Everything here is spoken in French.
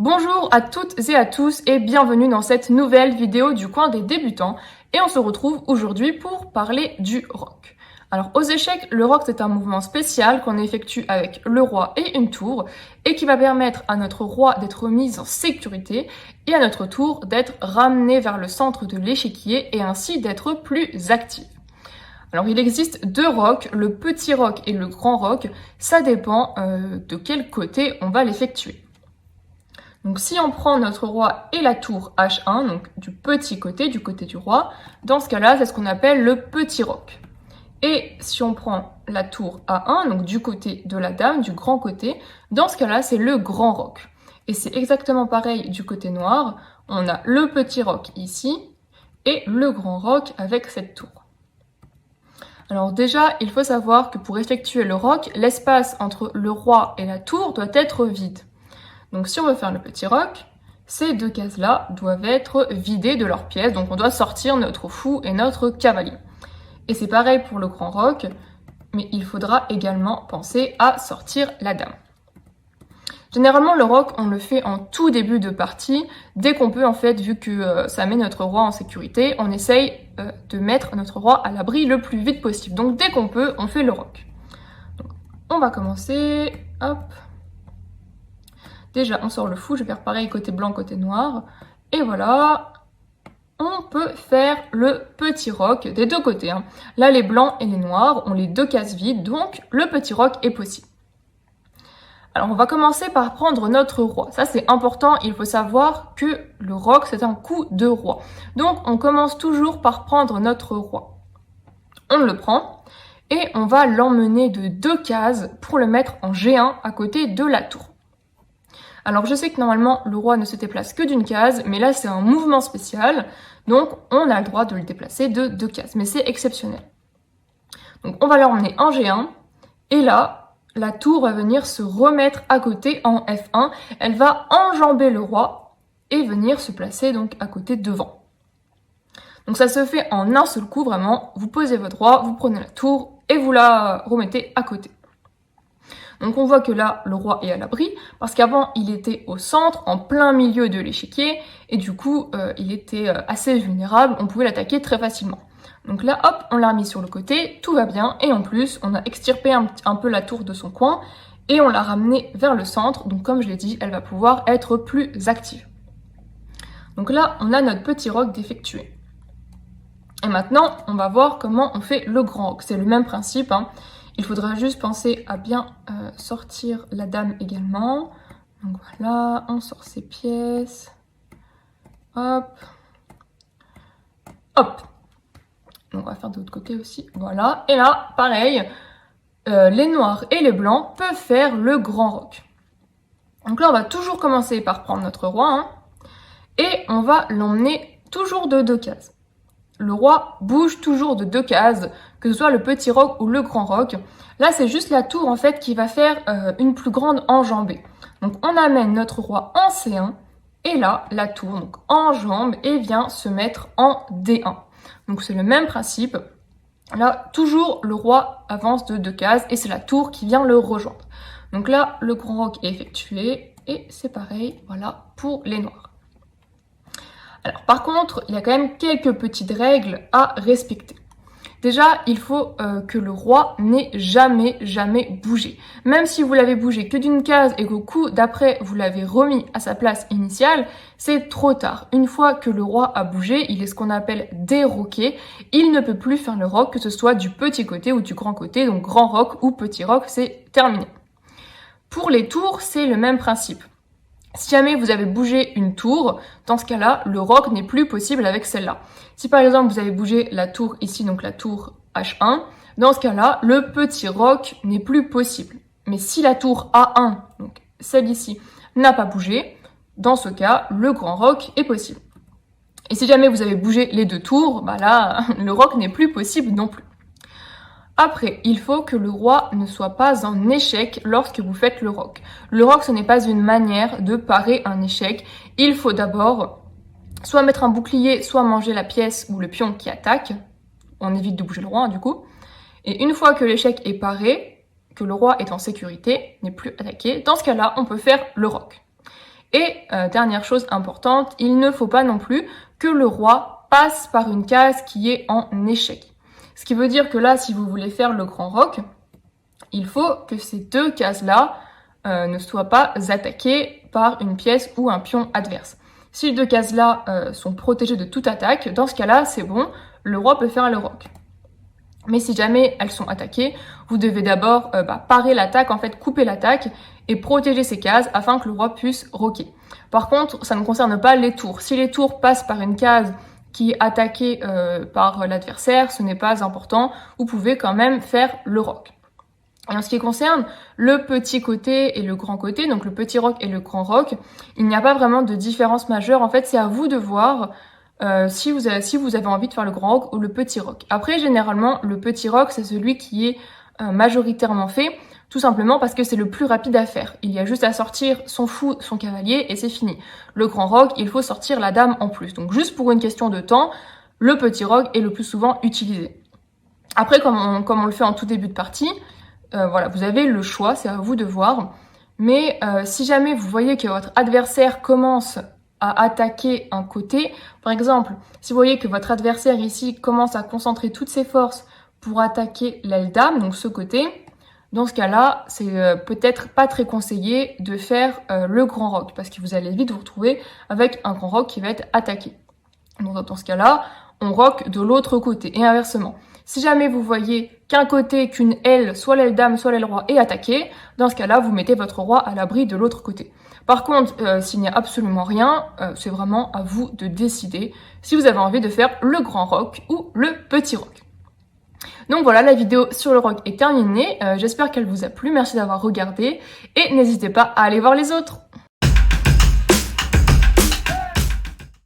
Bonjour à toutes et à tous et bienvenue dans cette nouvelle vidéo du coin des débutants et on se retrouve aujourd'hui pour parler du rock. Alors aux échecs, le rock c'est un mouvement spécial qu'on effectue avec le roi et une tour et qui va permettre à notre roi d'être mis en sécurité et à notre tour d'être ramené vers le centre de l'échiquier et ainsi d'être plus actif. Alors il existe deux rocks, le petit rock et le grand rock, ça dépend de quel côté on va l'effectuer. Donc si on prend notre roi et la tour H1, donc du petit côté, du côté du roi, dans ce cas-là, c'est ce qu'on appelle le petit roc. Et si on prend la tour A1, donc du côté de la dame, du grand côté, dans ce cas-là, c'est le grand roc. Et c'est exactement pareil du côté noir, on a le petit roc ici, et le grand roc avec cette tour. Alors déjà, il faut savoir que pour effectuer le roc, l'espace entre le roi et la tour doit être vide. Donc si on veut faire le petit roc, ces deux cases-là doivent être vidées de leurs pièces, donc on doit sortir notre fou et notre cavalier. Et c'est pareil pour le grand roc, mais il faudra également penser à sortir la dame. Généralement le roc on le fait en tout début de partie, dès qu'on peut en fait, vu que ça met notre roi en sécurité, on essaye de mettre notre roi à l'abri le plus vite possible. Donc dès qu'on peut, on fait le roc. Donc, on va commencer, hop. Déjà, on sort le fou, je vais faire pareil côté blanc, côté noir. Et voilà, on peut faire le petit roc des deux côtés. Hein. Là, les blancs et les noirs ont les deux cases vides, donc le petit roc est possible. Alors, on va commencer par prendre notre roi. Ça, c'est important, il faut savoir que le roc, c'est un coup de roi. Donc, on commence toujours par prendre notre roi. On le prend et on va l'emmener de deux cases pour le mettre en G1 à côté de la tour. Alors je sais que normalement le roi ne se déplace que d'une case, mais là c'est un mouvement spécial, donc on a le droit de le déplacer de deux cases, mais c'est exceptionnel. Donc on va l'emmener en G1, et là, la tour va venir se remettre à côté en F1, elle va enjamber le roi et venir se placer donc à côté devant. Donc ça se fait en un seul coup vraiment, vous posez votre roi, vous prenez la tour et vous la remettez à côté. Donc on voit que là, le roi est à l'abri, parce qu'avant, il était au centre, en plein milieu de l'échiquier, et du coup, il était assez vulnérable, on pouvait l'attaquer très facilement. Donc là, hop, on l'a remis sur le côté, tout va bien, et en plus, on a extirpé un peu la tour de son coin, et on l'a ramenée vers le centre, donc comme je l'ai dit, elle va pouvoir être plus active. Donc là, on a notre petit roc d'effectué. Et maintenant, on va voir comment on fait le grand roc. C'est le même principe, hein. Il faudra juste penser à bien sortir la dame également. Donc voilà, on sort ses pièces. Hop. Hop. Donc on va faire de l'autre côté aussi. Voilà. Et là, pareil, les noirs et les blancs peuvent faire le grand roc. Donc là, on va toujours commencer par prendre notre roi. Hein, et on va l'emmener toujours de deux cases. Le roi bouge toujours de deux cases, que ce soit le petit roc ou le grand roc. Là, c'est juste la tour en fait qui va faire une plus grande enjambée. Donc on amène notre roi en C1 et là, la tour donc enjambe et vient se mettre en D1. Donc c'est le même principe. Là, toujours le roi avance de deux cases et c'est la tour qui vient le rejoindre. Donc là, le grand roc est effectué et c'est pareil, voilà, pour les noirs. Alors par contre, il y a quand même quelques petites règles à respecter. Déjà, il faut que le roi n'ait jamais bougé. Même si vous l'avez bougé que d'une case et qu'au coup d'après, vous l'avez remis à sa place initiale, c'est trop tard. Une fois que le roi a bougé, il est ce qu'on appelle déroqué. Il ne peut plus faire le roc, que ce soit du petit côté ou du grand côté. Donc grand roc ou petit roc, c'est terminé. Pour les tours, c'est le même principe. Si jamais vous avez bougé une tour, dans ce cas-là, le roc n'est plus possible avec celle-là. Si par exemple vous avez bougé la tour ici, donc la tour H1, dans ce cas-là, le petit roc n'est plus possible. Mais si la tour A1, donc celle ici, n'a pas bougé, dans ce cas, le grand roc est possible. Et si jamais vous avez bougé les deux tours, bah là, le roc n'est plus possible non plus. Après, il faut que le roi ne soit pas en échec lorsque vous faites le roc. Le roc, ce n'est pas une manière de parer un échec. Il faut d'abord soit mettre un bouclier, soit manger la pièce ou le pion qui attaque. On évite de bouger le roi, hein, du coup. Et une fois que l'échec est paré, que le roi est en sécurité, n'est plus attaqué, dans ce cas-là, on peut faire le roc. Et dernière chose importante, il ne faut pas non plus que le roi passe par une case qui est en échec. Ce qui veut dire que là, si vous voulez faire le grand roc, il faut que ces deux cases-là ne soient pas attaquées par une pièce ou un pion adverse. Si les deux cases-là sont protégées de toute attaque, dans ce cas-là, c'est bon, le roi peut faire le roc. Mais si jamais elles sont attaquées, vous devez d'abord parer l'attaque, en fait couper l'attaque et protéger ces cases afin que le roi puisse roquer. Par contre, ça ne concerne pas les tours. Si les tours passent par une case qui est attaquée par l'adversaire, ce n'est pas important, vous pouvez quand même faire le roc. Et en ce qui concerne le petit côté et le grand côté, donc le petit roc et le grand roc, il n'y a pas vraiment de différence majeure. En fait, c'est à vous de voir si vous avez envie de faire le grand roc ou le petit roc. Après, généralement, le petit roc, c'est celui qui est majoritairement fait, tout simplement parce que c'est le plus rapide à faire. Il y a juste à sortir son fou, son cavalier, et c'est fini. Le grand roc, il faut sortir la dame en plus. Donc juste pour une question de temps, le petit roc est le plus souvent utilisé. Après, comme on le fait en tout début de partie, voilà, vous avez le choix, c'est à vous de voir. Mais si jamais vous voyez que votre adversaire commence à attaquer un côté, par exemple, si vous voyez que votre adversaire ici commence à concentrer toutes ses forces pour attaquer l'aile dame, donc ce côté, dans ce cas-là, c'est peut-être pas très conseillé de faire le grand roc, parce que vous allez vite vous retrouver avec un grand roc qui va être attaqué. Donc dans ce cas-là, on roc de l'autre côté, et inversement. Si jamais vous voyez qu'un côté, qu'une aile, soit l'aile dame, soit l'aile roi est attaquée, dans ce cas-là, vous mettez votre roi à l'abri de l'autre côté. Par contre, s'il n'y a absolument rien, c'est vraiment à vous de décider si vous avez envie de faire le grand roc ou le petit roc. Donc voilà, la vidéo sur le roc est terminée. J'espère qu'elle vous a plu. Merci d'avoir regardé et n'hésitez pas à aller voir les autres.